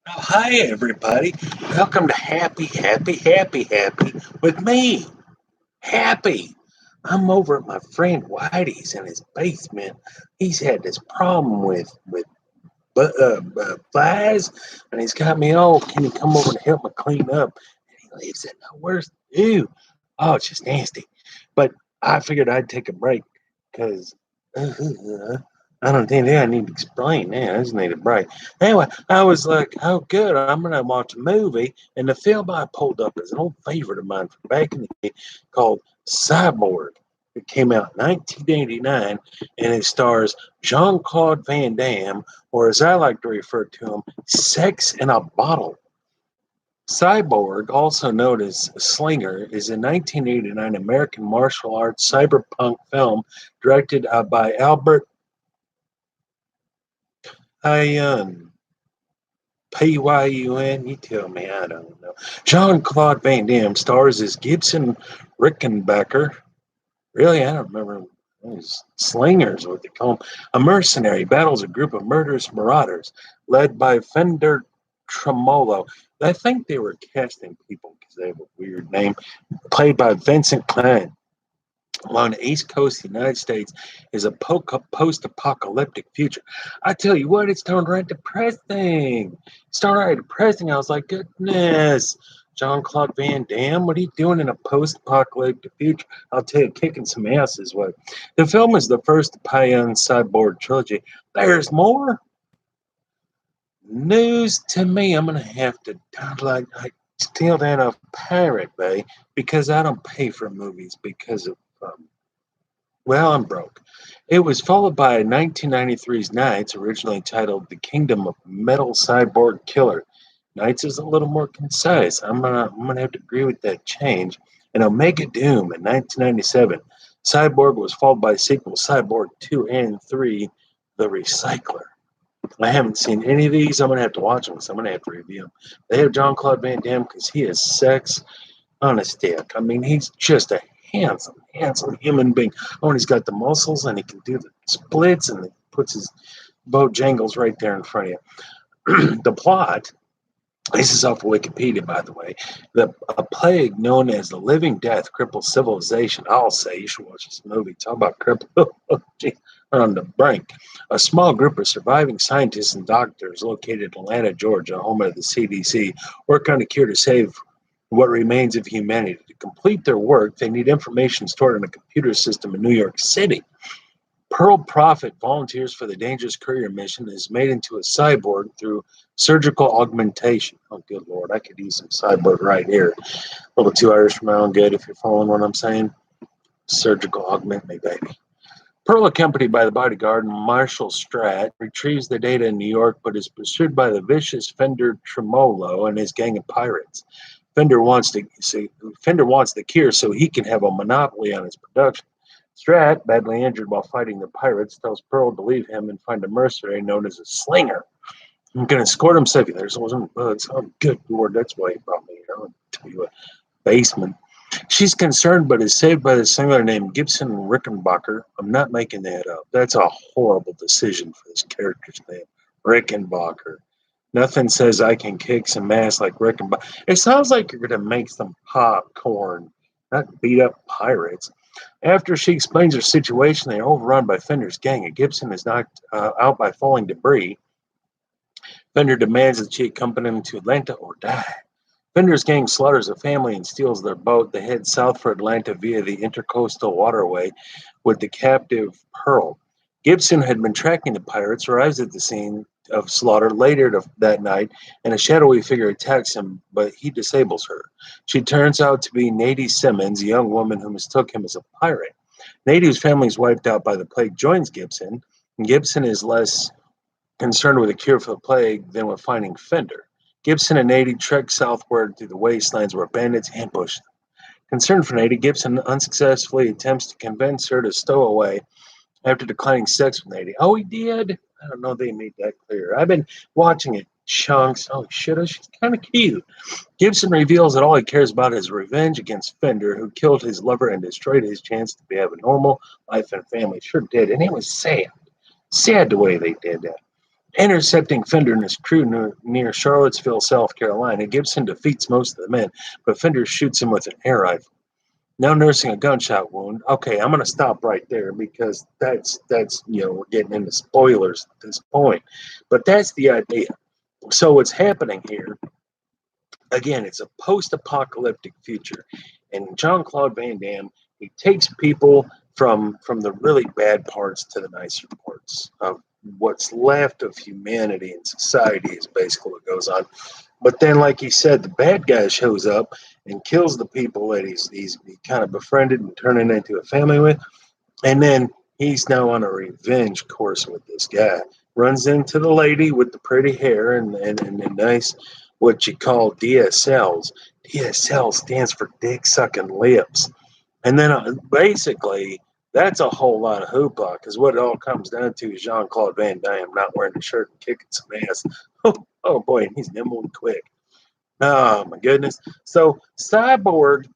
Oh, hi, everybody. Welcome to Happy with me, Happy. I'm over at my friend Whitey's in his basement. He's had this problem with flies, and he's got me all. Can you come over and help me clean up? And he leaves it nowhere to do. Oh, it's just nasty. But I figured I'd take a break because I don't think I need to explain that. I just need a break. Anyway, I was like, oh, good. I'm going to watch a movie. And the film I pulled up is an old favorite of mine from back in the day called Cyborg. It came out in 1989 and it stars Jean-Claude Van Damme, or as I like to refer to him, Sex in a Bottle. Cyborg, also known as Slinger, is a 1989 American martial arts cyberpunk film directed by Albert Pyun. Pyun, you tell me, I don't know. Jean-Claude Van Damme stars as Gibson Rickenbacker. Really, I don't remember. Slingers, what they call them. A mercenary battles a group of murderous marauders led by Fender Tremolo. I think they were casting people because they have a weird name. Played by Vincent Klein. Along the East Coast of the United States is a post-apocalyptic future. I tell you what, it's downright depressing. It's downright depressing. I was like, goodness, Jean-Claude Van Damme, what are you doing in a post-apocalyptic future? I'll tell you, kicking some ass is what. The film is the first Payan Cyborg trilogy. There's more news to me. I'm gonna have to like steal that off Pirate Bay because I don't pay for movies because of well, I'm broke. It was followed by 1993's Knights, originally titled The Kingdom of Metal Cyborg Killer. Knights is a little more concise. I'm gonna have to agree with that change. And Omega Doom in 1997. Cyborg was followed by sequels Cyborg 2 and 3, The Recycler. I haven't seen any of these. I'm gonna have to watch them, so I'm gonna have to review them. They have John Claude Van Damme because he is sex on a stick. I mean, he's just a handsome human being. Oh, and he's got the muscles and he can do the splits and he puts his Bojangles right there in front of you. The plot, this is off of Wikipedia, by the way. A plague known as the Living Death cripples civilization. I'll say you should watch this movie. Talk about cripple. On the brink. A small group of surviving scientists and doctors located in Atlanta, Georgia, home of the CDC, work on a cure to save what remains of humanity. To complete their work, they need information stored in a computer system in New York City. Pearl Prophet volunteers for the dangerous courier mission and is made into a cyborg through surgical augmentation. Oh, good Lord, I could use some cyborg right here. A little too Irish for my own good, if you're following what I'm saying. Surgical augment me, baby. Pearl, accompanied by the bodyguard Marshall Stratt, retrieves the data in New York but is pursued by the vicious Fender Tremolo and his gang of pirates. Fender wants the cure so he can have a monopoly on its production. Stratt, badly injured while fighting the pirates, tells Pearl to leave him and find a mercenary known as a slinger. I'm going to escort him safely. There's some bugs. Oh, good Lord, that's why he brought me here. I'll tell you what, basement. She's concerned, but is saved by the singer named Gibson Rickenbacker. I'm not making that up. That's a horrible decision for this character's name, Rickenbacker. Nothing says I can kick some ass like Rickenbacker. It sounds like you're going to make some popcorn, not beat up pirates. After she explains her situation, they are overrun by Fender's gang, and Gibson is knocked out by falling debris. Fender demands that she accompany him to Atlanta or die. Fender's gang slaughters a family and steals their boat. They head south for Atlanta via the intercoastal waterway with the captive Pearl. Gibson had been tracking the pirates, arrives at the scene of slaughter later that night, and a shadowy figure attacks him, but he disables her. She turns out to be Nadie Simmons, a young woman who mistook him as a pirate. Nadie, whose family is wiped out by the plague, joins Gibson, and Gibson is less concerned with a cure for the plague than with finding Fender. Gibson and Nady trek southward through the wastelands where bandits ambush them. Concerned for Nady, Gibson unsuccessfully attempts to convince her to stow away after declining sex with Nady. Oh, he did? I don't know if they made that clear. I've been watching it chunks. Oh, shit, she's kind of cute. Gibson reveals that all he cares about is revenge against Fender, who killed his lover and destroyed his chance to have a normal life and family. Sure did. And it was sad. Sad the way they did that. Intercepting Fender and his crew near Charlottesville, South Carolina, Gibson defeats most of the men, but Fender shoots him with an air rifle. Now nursing a gunshot wound. Okay, I'm gonna stop right there because that's we're getting into spoilers at this point. But that's the idea. So what's happening here, again, it's a post-apocalyptic future. And Jean-Claude Van Damme, he takes people from the really bad parts to the nicer parts of what's left of humanity and society is basically what goes on. But then, like he said, the bad guy shows up and kills the people that he's kind of befriended and turning into a family with. And then he's now on a revenge course with this guy. Runs into the lady with the pretty hair and the nice, what you call DSLs. DSL stands for dick sucking lips. And then basically, that's a whole lot of hoopla because what it all comes down to is Jean Claude Van Damme not wearing a shirt and kicking some ass. Oh boy, he's nimble and quick. Oh my goodness. So Cyborg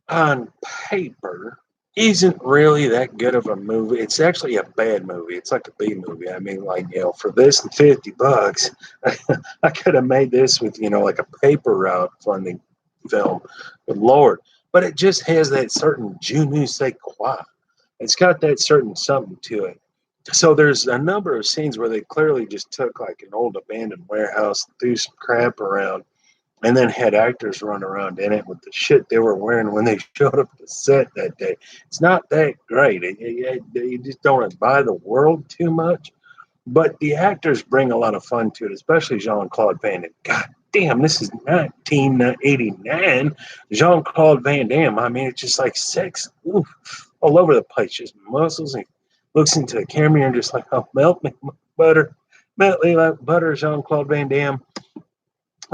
on paper isn't really that good of a movie. It's actually a bad movie. It's like a B movie. I mean, like, for this and $50, I could have made this with, like a paper route funding film. Good Lord. But it just has that certain je ne sais quoi. It's got that certain something to it. So there's a number of scenes where they clearly just took like an old abandoned warehouse, threw some crap around, and then had actors run around in it with the shit they were wearing when they showed up to set that day. It's not that great. You just don't buy the world too much, but the actors bring a lot of fun to it, especially Jean-Claude Van Damme. God damn, this is 1989. Jean-Claude Van Damme. I mean, it's just like sex all over the place, just muscles. And he looks into the camera and just like, oh, melt me butter, melt me like butter, Jean-Claude Van Damme.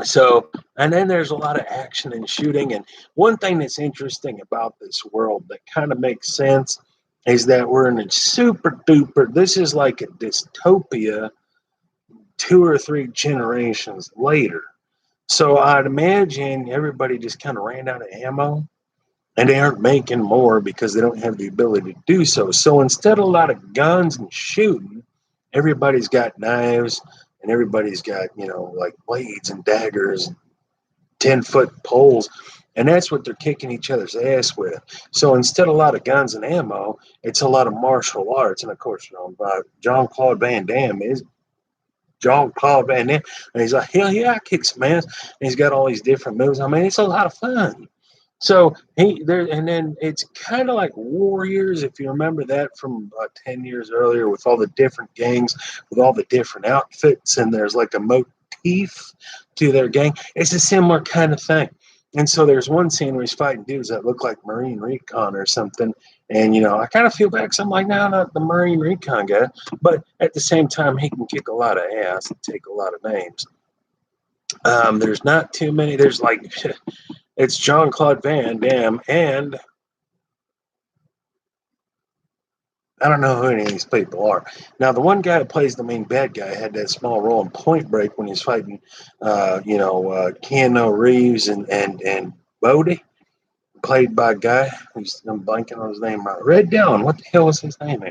So, and then there's a lot of action and shooting. And one thing that's interesting about this world that kind of makes sense is that we're in a super duper, this is like a dystopia 2 or 3 generations later. So I'd imagine everybody just kind of ran out of ammo and they aren't making more because they don't have the ability to do so. So instead of a lot of guns and shooting, everybody's got knives and everybody's got, like blades and daggers, 10-foot poles, and that's what they're kicking each other's ass with. So instead of a lot of guns and ammo, it's a lot of martial arts. And of course, Jean-Claude Van Damme is Jean-Claude Van Damme, and he's like, hell yeah, I kick some ass. And he's got all these different moves. I mean, it's a lot of fun. So and then it's kind of like Warriors, if you remember that from about 10 years earlier, with all the different gangs, with all the different outfits, and there's like a motif to their gang. It's a similar kind of thing. And so there's one scene where he's fighting dudes that look like Marine Recon or something. And, I kind of feel bad because I'm like, no, not the Marine Recon guy. But at the same time, he can kick a lot of ass and take a lot of names. There's not too many. There's like, it's Jean-Claude Van Damme, and I don't know who any of these people are. Now, the one guy that plays the main bad guy had that small role in Point Break when he's fighting, Keanu Reeves and Bodie, played by a guy who's, I'm blanking on his name. Red Dillon. What the hell was his name?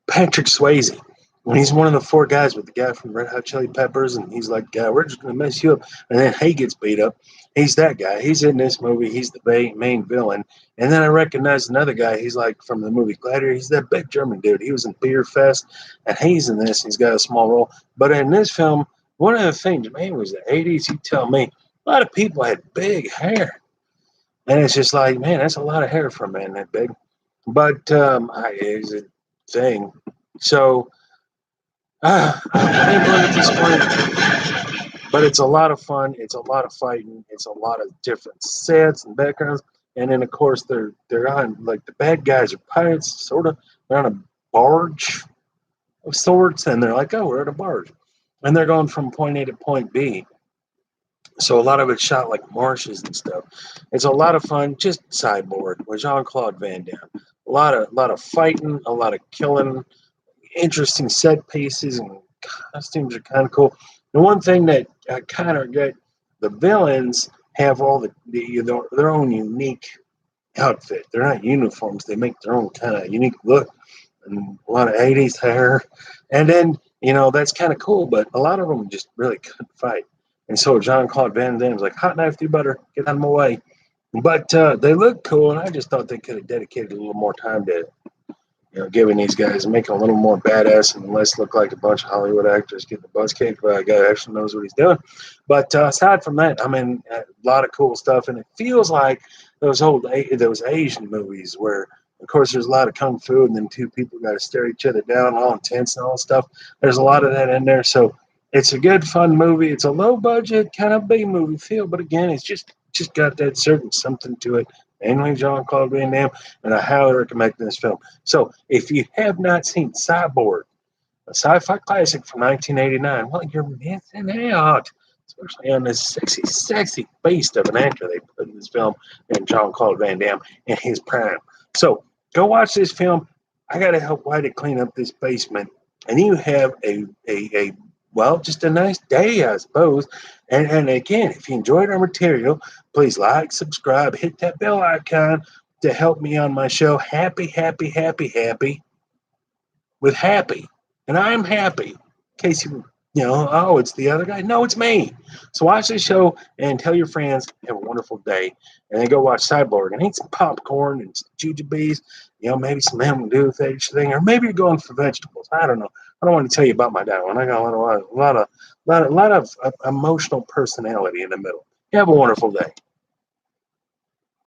Patrick Swayze. When he's one of the 4 guys with the guy from Red Hot Chili Peppers, and he's like, we're just going to mess you up. And then he gets beat up. He's that guy. He's in this movie. He's the main villain. And then I recognize another guy. He's like from the movie Gladiator. He's that big German dude. He was in Beer Fest, and he's in this. He's got a small role. But in this film, one of the things, man, was the 80s. You tell me, a lot of people had big hair. And it's just like, man, that's a lot of hair for a man that big. But it's a thing. So, I ain't going to explain it. But it's a lot of fun. It's a lot of fighting. It's a lot of different sets and backgrounds. And then, of course, they're on, like, the bad guys are pirates, sort of. They're on a barge of sorts, and they're like, oh, we're at a barge. And they're going from point A to point B. So a lot of it's shot like marshes and stuff. It's a lot of fun. Just Cyborg with Jean-Claude Van Damme. A lot of fighting, a lot of killing, interesting set pieces, and costumes are kind of cool. The one thing that I kind of get, the villains have all their own unique outfit. They're not uniforms. They make their own kind of unique look, and a lot of 80s hair. And then That's kind of cool, but a lot of them just really couldn't fight. And so Jean-Claude Van Damme's like, hot knife through butter, get out of my way. But they look cool, and I just thought they could have dedicated a little more time to giving these guys, making a little more badass and less look like a bunch of Hollywood actors getting the butts kicked by a guy who actually knows what he's doing. But aside from that, I mean, a lot of cool stuff, and it feels like those Asian movies where, of course, there's a lot of kung fu, and then two people got to stare each other down, all intense and all stuff. There's a lot of that in there, so it's a good, fun movie. It's a low budget kind of B movie feel, but again, it's just got that certain something to it. Mainly Jean-Claude Van Damme, and I highly recommend this film. So, if you have not seen Cyborg, a sci-fi classic from 1989, well, you're missing out, especially on this sexy, sexy beast of an actor they put in this film, and Jean-Claude Van Damme in his prime. So, go watch this film. I got to help Whitey clean up this basement, and you have well, just a nice day, I suppose. And again, if you enjoyed our material, please like, subscribe, hit that bell icon to help me on my show. Happy, happy, happy, happy with happy. And I'm happy. In case oh, it's the other guy. No, it's me. So watch this show and tell your friends, have a wonderful day. And then go watch Cyborg and eat some popcorn and some jujubes. Maybe some Mountain Dew with each thing. Or maybe you're going for vegetables. I don't know. I don't want to tell you about my diet one. I got a lot of emotional personality in the middle. You have a wonderful day.